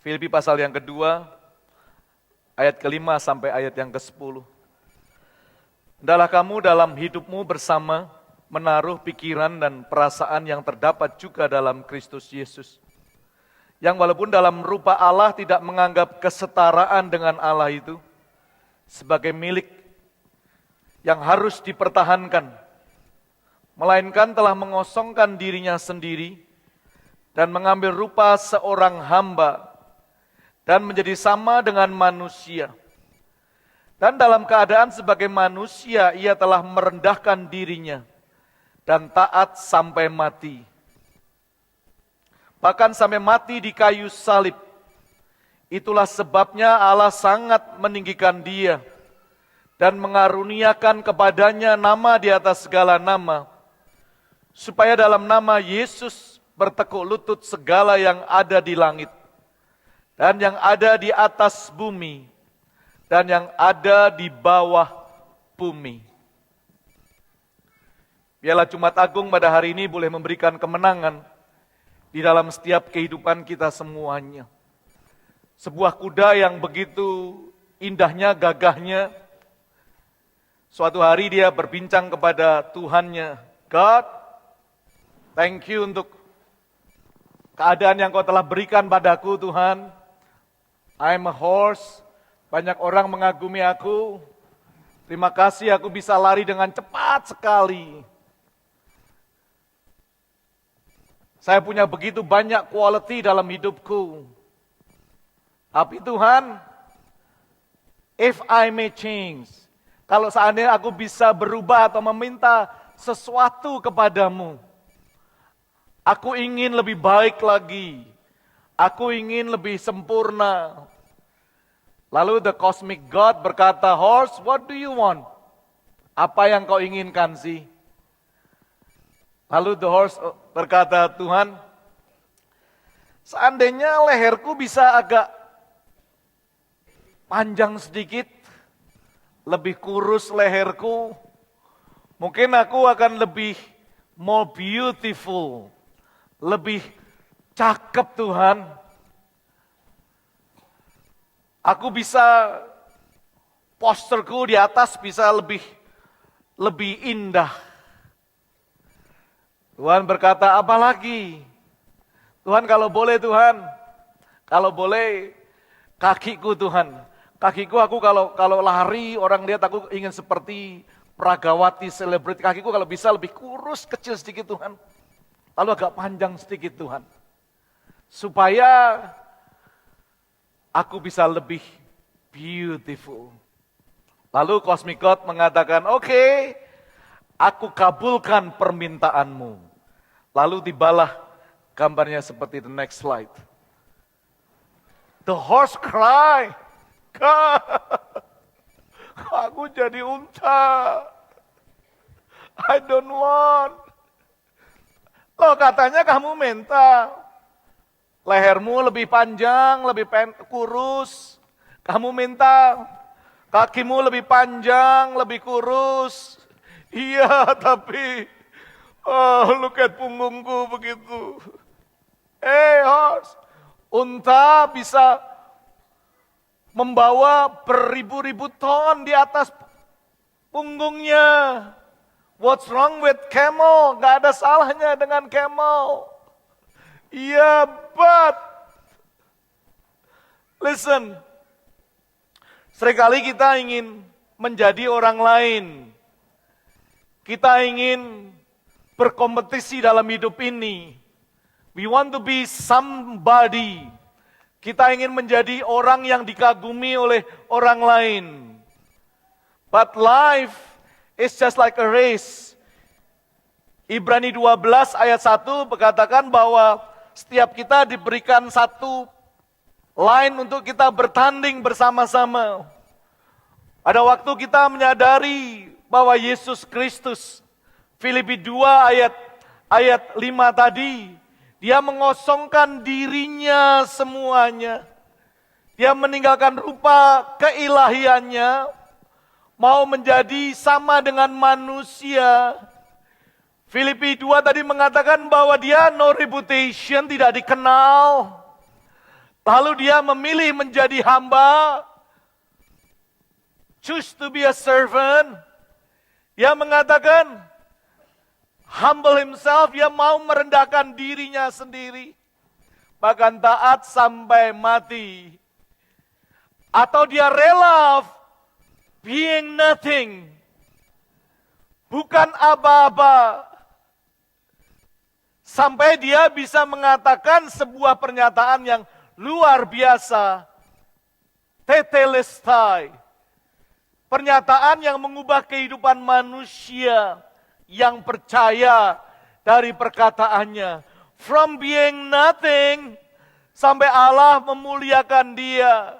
Filipi pasal yang kedua, ayat ke-5 sampai ayat yang ke-10. Hendaklah kamu dalam hidupmu bersama menaruh pikiran dan perasaan yang terdapat juga dalam Kristus Yesus. Yang walaupun dalam rupa Allah tidak menganggap kesetaraan dengan Allah itu sebagai milik yang harus dipertahankan, melainkan telah mengosongkan dirinya sendiri dan mengambil rupa seorang hamba dan menjadi sama dengan manusia. Dan dalam keadaan sebagai manusia, ia telah merendahkan dirinya dan taat sampai mati. Bahkan sampai mati di kayu salib. Itulah sebabnya Allah sangat meninggikan dia dan mengaruniakan kepadanya nama di atas segala nama, supaya dalam nama Yesus bertekuk lutut segala yang ada di langit, dan yang ada di atas bumi, dan yang ada di bawah bumi. Biarlah Jumat Agung pada hari ini boleh memberikan kemenangan di dalam setiap kehidupan kita semuanya. Sebuah kuda yang begitu indahnya, gagahnya, suatu hari dia berbincang kepada Tuhannya, God, thank you untuk keadaan yang kau telah berikan padaku Tuhan. I'm a horse, banyak orang mengagumi aku. Terima kasih aku bisa lari dengan cepat sekali. Saya punya begitu banyak quality dalam hidupku. Tapi Tuhan, if I may change, kalau seandainya aku bisa berubah atau meminta sesuatu kepadamu, aku ingin lebih baik lagi. Aku ingin lebih sempurna. Lalu the cosmic God berkata, horse, what do you want? Apa yang kau inginkan sih? Lalu the horse berkata, Tuhan, seandainya leherku bisa agak panjang sedikit, lebih kurus leherku, mungkin aku akan lebih more beautiful, lebih cakep Tuhan. Aku bisa, posterku di atas bisa lebih indah. Tuhan berkata, apa lagi? Tuhan kalau boleh Tuhan, kalau boleh kakiku Tuhan. Kakiku aku kalau lari orang lihat aku ingin seperti Pragawati selebriti. Kakiku kalau bisa lebih kurus, kecil sedikit Tuhan. Lalu agak panjang sedikit Tuhan. Supaya aku bisa lebih beautiful. Lalu Cosmic God mengatakan, oke, aku kabulkan permintaanmu. Lalu tibalah gambarnya seperti the next slide. The horse cry, God, aku jadi unta. I don't want. Loh katanya kamu minta lehermu lebih panjang, lebih kurus. Kamu minta kakimu lebih panjang, lebih kurus. Iya, tapi look at punggungku begitu. Horse, unta bisa membawa beribu-ribu ton di atas punggungnya. What's wrong with camel? Gak ada salahnya dengan camel. Iya, but listen, seringkali kita ingin menjadi orang lain. Kita ingin berkompetisi dalam hidup ini. We want to be somebody. Kita ingin menjadi orang yang dikagumi oleh orang lain. But life is just like a race. Ibrani 12 ayat 1 berkatakan bahwa setiap kita diberikan satu line untuk kita bertanding bersama-sama. Ada waktu kita menyadari bahwa Yesus Kristus, Filipi 2 ayat 5 tadi, dia mengosongkan dirinya semuanya. Dia meninggalkan rupa keilahiannya, mau menjadi sama dengan manusia. Filipi 2 tadi mengatakan bahwa dia no reputation, tidak dikenal. Lalu dia memilih menjadi hamba, choose to be a servant. Dia mengatakan, humble himself, dia mau merendahkan dirinya sendiri. Bahkan taat sampai mati. Atau dia rela being nothing. Bukan apa-apa. Sampai dia bisa mengatakan sebuah pernyataan yang luar biasa. Tetelestai. Pernyataan yang mengubah kehidupan manusia yang percaya dari perkataannya. From being nothing, sampai Allah memuliakan dia.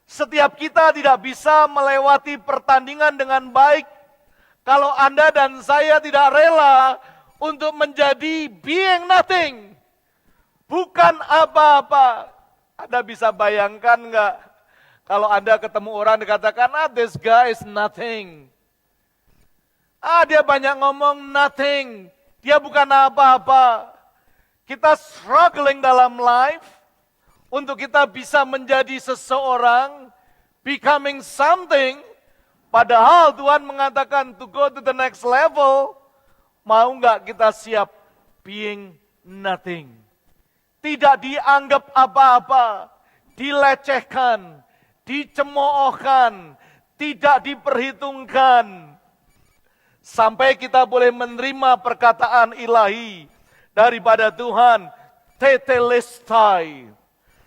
Setiap kita tidak bisa melewati pertandingan dengan baik kalau Anda dan saya tidak rela untuk menjadi being nothing. Bukan apa-apa. Anda bisa bayangkan nggak? Kalau Anda ketemu orang dikatakan, this guy is nothing. Dia banyak ngomong nothing. Dia bukan apa-apa. Kita struggling dalam life untuk kita bisa menjadi seseorang, becoming something. Padahal Tuhan mengatakan to go to the next level, mau nggak kita siap being nothing? Tidak dianggap apa-apa, dilecehkan, dicemoohkan, tidak diperhitungkan. Sampai kita boleh menerima perkataan ilahi daripada Tuhan, tetelestai.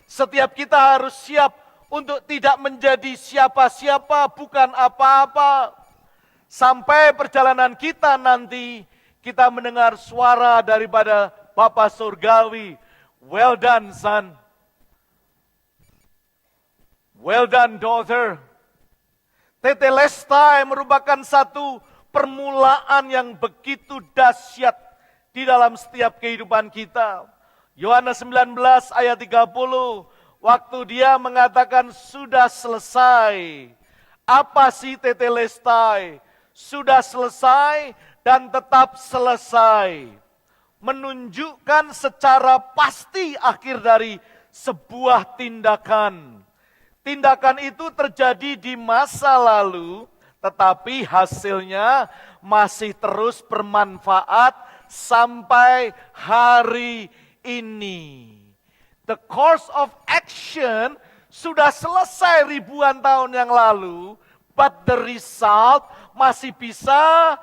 Setiap kita harus siap untuk tidak menjadi siapa-siapa, bukan apa-apa. Sampai perjalanan kita nanti, kita mendengar suara daripada Bapa Surgawi. Well done, son. Well done, daughter. Tetelestai merupakan satu permulaan yang begitu dahsyat di dalam setiap kehidupan kita. Yohanes 19 ayat 30, waktu dia mengatakan sudah selesai. Apa sih tetelestai? Sudah selesai dan tetap selesai. Menunjukkan secara pasti akhir dari sebuah tindakan. Tindakan itu terjadi di masa lalu, tetapi hasilnya masih terus bermanfaat sampai hari ini. The course of action sudah selesai ribuan tahun yang lalu, but the result masih bisa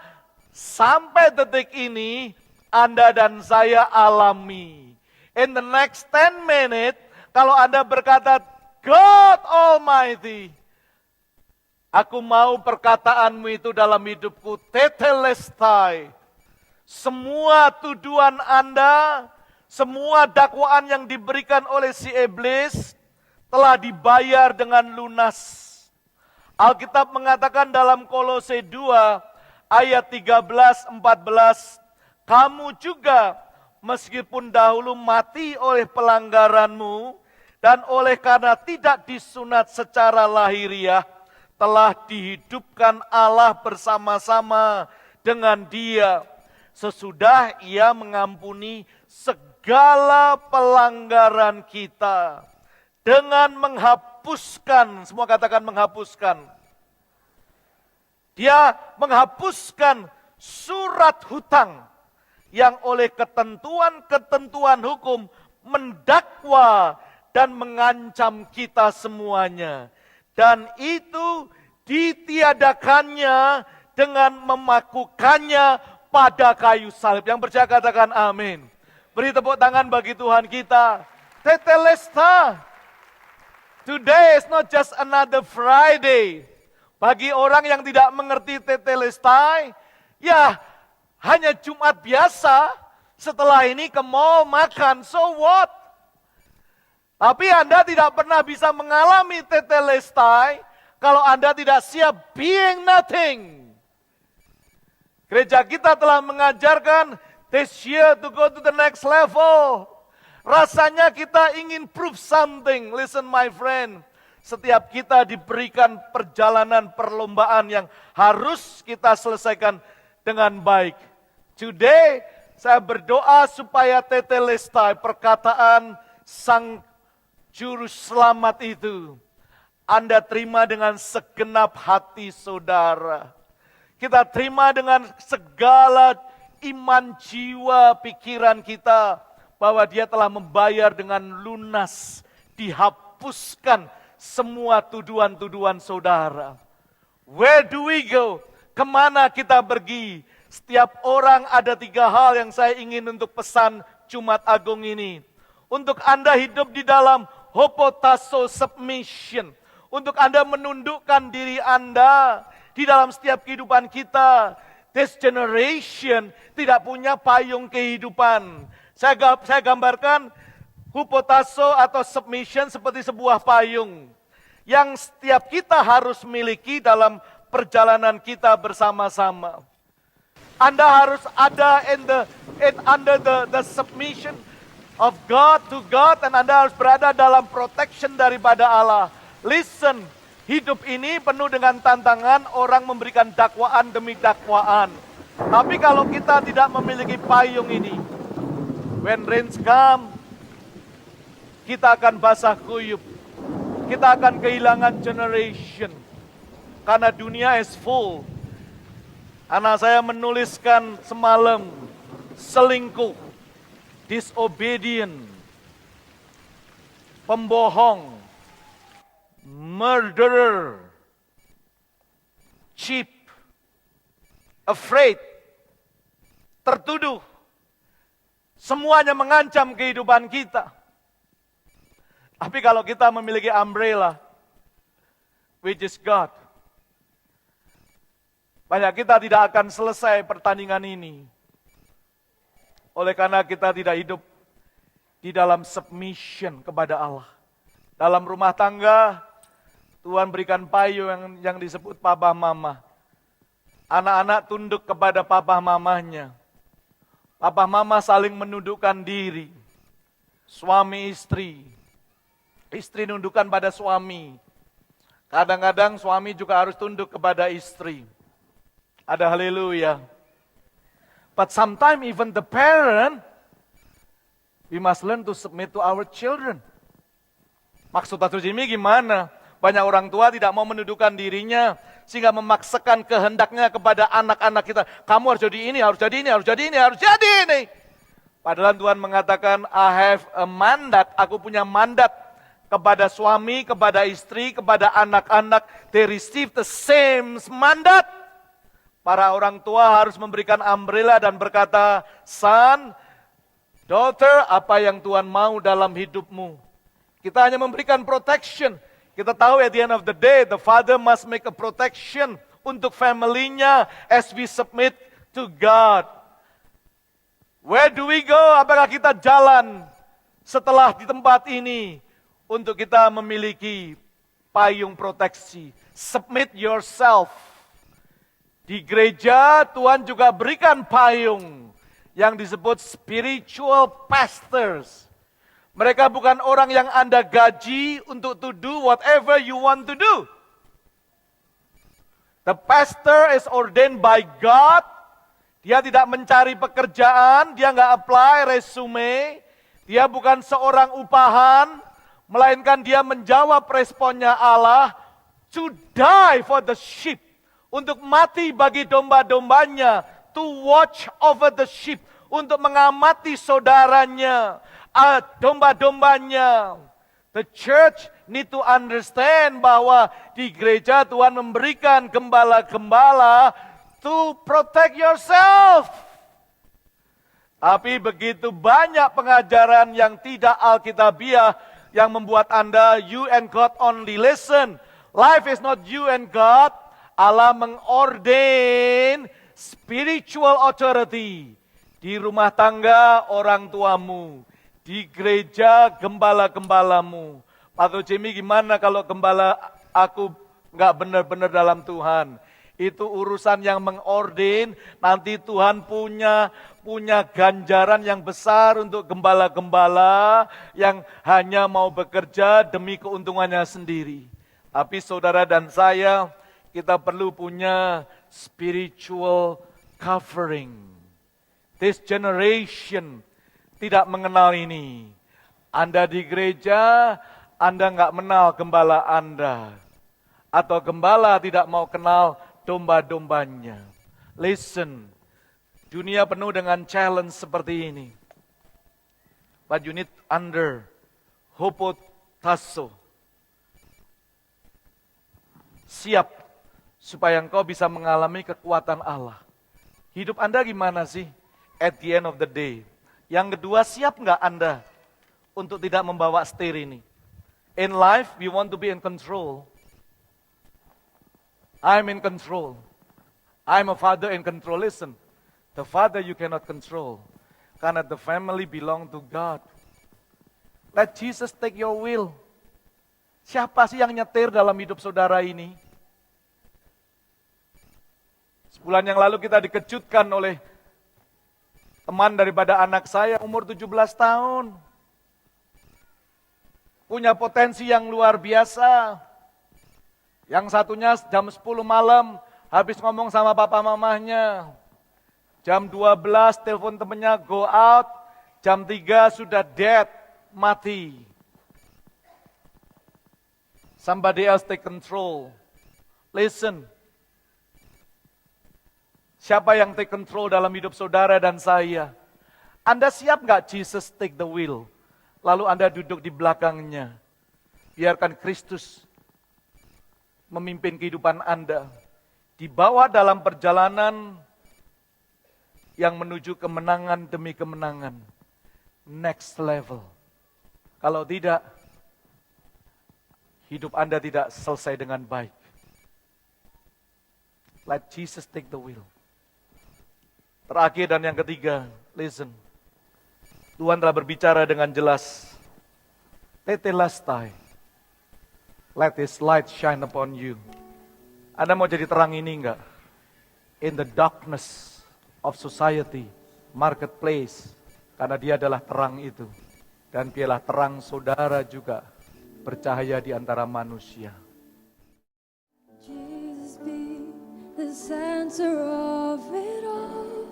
sampai detik ini Anda dan saya alami. In the next 10 minutes, kalau Anda berkata, God Almighty, aku mau perkataanmu itu dalam hidupku, tetelestai. Semua tuduhan Anda, semua dakwaan yang diberikan oleh si iblis telah dibayar dengan lunas. Alkitab mengatakan dalam Kolose 2 ayat 13-14, kamu juga meskipun dahulu mati oleh pelanggaranmu dan oleh karena tidak disunat secara lahiriah, telah dihidupkan Allah bersama-sama dengan Dia sesudah Ia mengampuni segala pelanggaran kita dengan menghapuskan, semua katakan menghapuskan. Dia menghapuskan surat hutang yang oleh ketentuan-ketentuan hukum mendakwa dan mengancam kita semuanya. Dan itu ditiadakannya dengan memakukannya pada kayu salib. Yang percaya katakan amin. Beri tepuk tangan bagi Tuhan kita. Tetelestai. Today is not just another Friday. Bagi orang yang tidak mengerti tetelestai, ya hanya Jumat biasa. Setelah ini ke mall makan, so what? Tapi Anda tidak pernah bisa mengalami tetelestai kalau Anda tidak siap being nothing. Gereja kita telah mengajarkan this year to go to the next level. Rasanya kita ingin prove something. Listen my friend. Setiap kita diberikan perjalanan perlombaan yang harus kita selesaikan dengan baik. Today saya berdoa supaya tetelestai, perkataan Sang Juru selamat itu Anda terima dengan segenap hati saudara. Kita terima dengan segala iman jiwa pikiran kita bahwa Dia telah membayar dengan lunas, dihapuskan semua tuduhan-tuduhan saudara. Where do we go? Kemana kita pergi? Setiap orang ada 3 hal yang saya ingin untuk pesan Jumat Agung ini. Untuk Anda hidup di dalam hopotasso submission. Untuk Anda menundukkan diri Anda di dalam setiap kehidupan kita. This generation tidak punya payung kehidupan. Saya gambarkan hopotasso atau submission seperti sebuah payung. Yang setiap kita harus miliki dalam perjalanan kita bersama-sama. Anda harus ada under the submission of God to God, dan Anda harus berada dalam protection daripada Allah. Listen, hidup ini penuh dengan tantangan, orang memberikan dakwaan demi dakwaan. Tapi kalau kita tidak memiliki payung ini, when rains come, kita akan basah kuyup. Kita akan kehilangan generation. Karena dunia is full. Anak saya menuliskan semalam, selingkuh, disobedient, pembohong, murderer, cheap, afraid, tertuduh. Semuanya mengancam kehidupan kita. Tapi kalau kita memiliki umbrella, which is God, banyak kita tidak akan selesai pertandingan ini. Oleh karena kita tidak hidup di dalam submission kepada Allah. Dalam rumah tangga, Tuhan berikan payung yang disebut papa mama. Anak-anak tunduk kepada papa mamanya. Papa mama saling menundukkan diri. Suami istri. Istri nundukkan pada suami. Kadang-kadang suami juga harus tunduk kepada istri. Ada haleluya. But sometimes even the parent, we must learn to submit to our children. Maksud Pastor Jimmy gimana? Banyak orang tua tidak mau menundukkan dirinya, sehingga memaksakan kehendaknya kepada anak-anak kita. Kamu harus jadi ini, harus jadi ini, harus jadi ini, harus jadi ini. Padahal Tuhan mengatakan, I have a mandat, aku punya mandat kepada suami, kepada istri, kepada anak-anak. They receive the same mandat. Para orang tua harus memberikan umbrella dan berkata, son, daughter, apa yang Tuhan mau dalam hidupmu. Kita hanya memberikan protection. Kita tahu at the end of the day, the father must make a protection untuk family-nya as we submit to God. Where do we go? Apakah kita jalan setelah di tempat ini untuk kita memiliki payung proteksi? Submit yourself. Di gereja Tuhan juga berikan payung yang disebut spiritual pastors. Mereka bukan orang yang Anda gaji untuk to do whatever you want to do. The pastor is ordained by God. Dia tidak mencari pekerjaan, dia nggak apply resume. Dia bukan seorang upahan, melainkan dia menjawab responnya Allah, to die for the sheep. Untuk mati bagi domba-dombanya, to watch over the sheep, untuk mengamati saudaranya, domba-dombanya. The church need to understand bahwa di gereja Tuhan memberikan gembala-gembala to protect yourself. Tapi begitu banyak pengajaran yang tidak alkitabiah yang membuat Anda, you and God only. Listen, life is not you and God. Allah mengordain spiritual authority di rumah tangga orang tuamu, di gereja gembala-gembalamu. Pastor Jimmy, gimana kalau gembala aku nggak benar-benar dalam Tuhan? Itu urusan yang mengordain, nanti Tuhan punya ganjaran yang besar untuk gembala-gembala yang hanya mau bekerja demi keuntungannya sendiri. Tapi saudara dan saya, kita perlu punya spiritual covering. This generation tidak mengenal ini. Anda di gereja, Anda nggak mengenal gembala Anda, atau gembala tidak mau kenal domba-dombanya. Listen, dunia penuh dengan challenge seperti ini. But you need under hopotasso. Siap supaya engkau bisa mengalami kekuatan Allah. Hidup Anda gimana sih at the end of the day? Yang kedua, siap nggak Anda untuk tidak membawa setir ini? In life, we want to be in control. I'm in control. I'm a father in control. Listen, the father you cannot control. Karena the family belong to God. Let Jesus take your will. Siapa sih yang nyetir dalam hidup saudara ini? Sebulan yang lalu kita dikejutkan oleh teman daripada anak saya umur 17 tahun. Punya potensi yang luar biasa. Yang satunya jam 10 malam habis ngomong sama papa mamahnya. Jam 12 telepon temennya go out. Jam 3 sudah dead, mati. Somebody else take control. Listen. Siapa yang take control dalam hidup saudara dan saya? Anda siap gak Jesus take the wheel? Lalu Anda duduk di belakangnya. Biarkan Kristus memimpin kehidupan Anda. Dibawa dalam perjalanan yang menuju kemenangan demi kemenangan. Next level. Kalau tidak, hidup Anda tidak selesai dengan baik. Let Jesus take the wheel. Terakhir dan yang ketiga, listen. Tuhan telah berbicara dengan jelas. Tetelestai. Let His light shine upon you. Anda mau jadi terang ini enggak? In the darkness of society, marketplace. Karena Dia adalah terang itu. Dan Dialah terang saudara juga. Bercahaya di antara manusia. Jesus be the center of it all.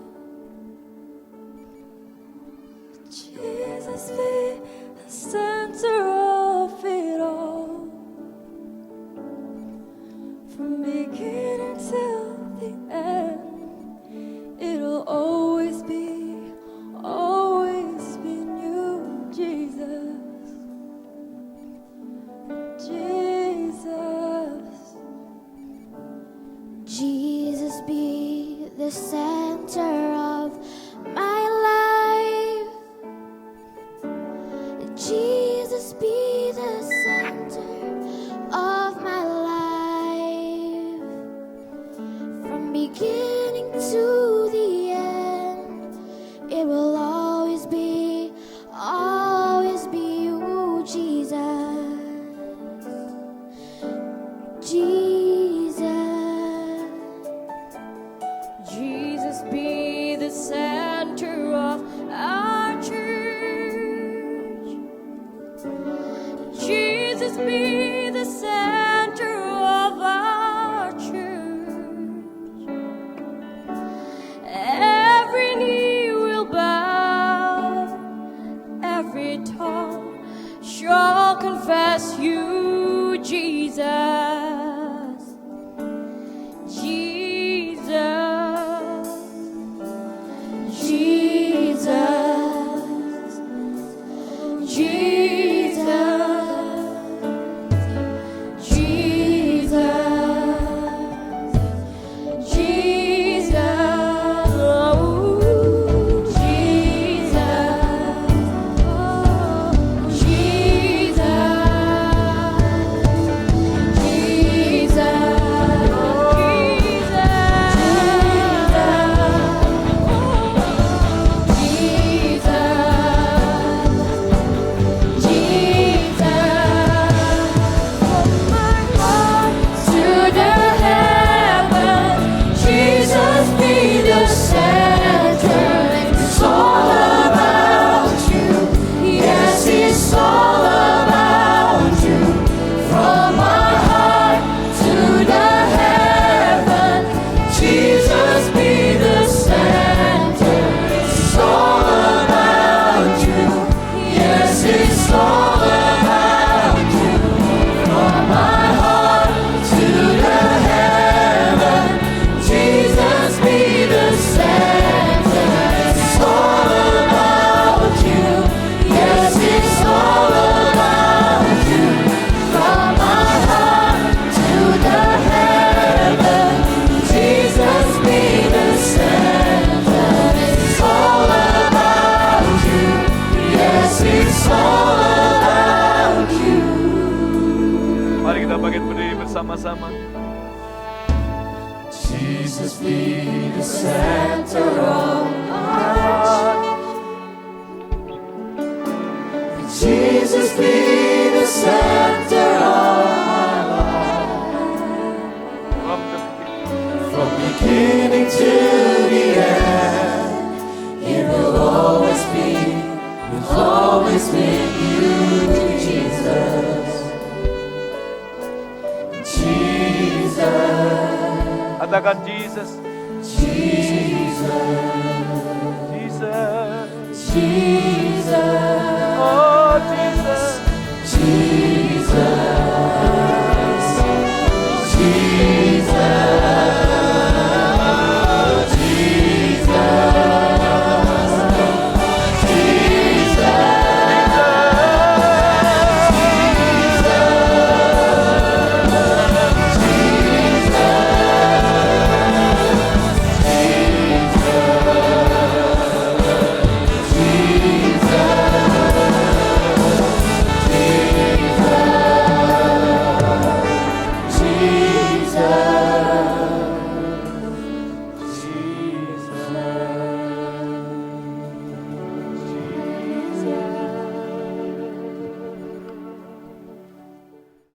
Jesus be the center of it all. From beginning till the end, it'll always been you, Jesus. Jesus be the center of my life. Jesus bersama-sama. Jesus be the center of my heart. Jesus be the center of my life. From beginning to the end, it will always be you, Jesus. Jesus. Katakan Jesus. Jesus.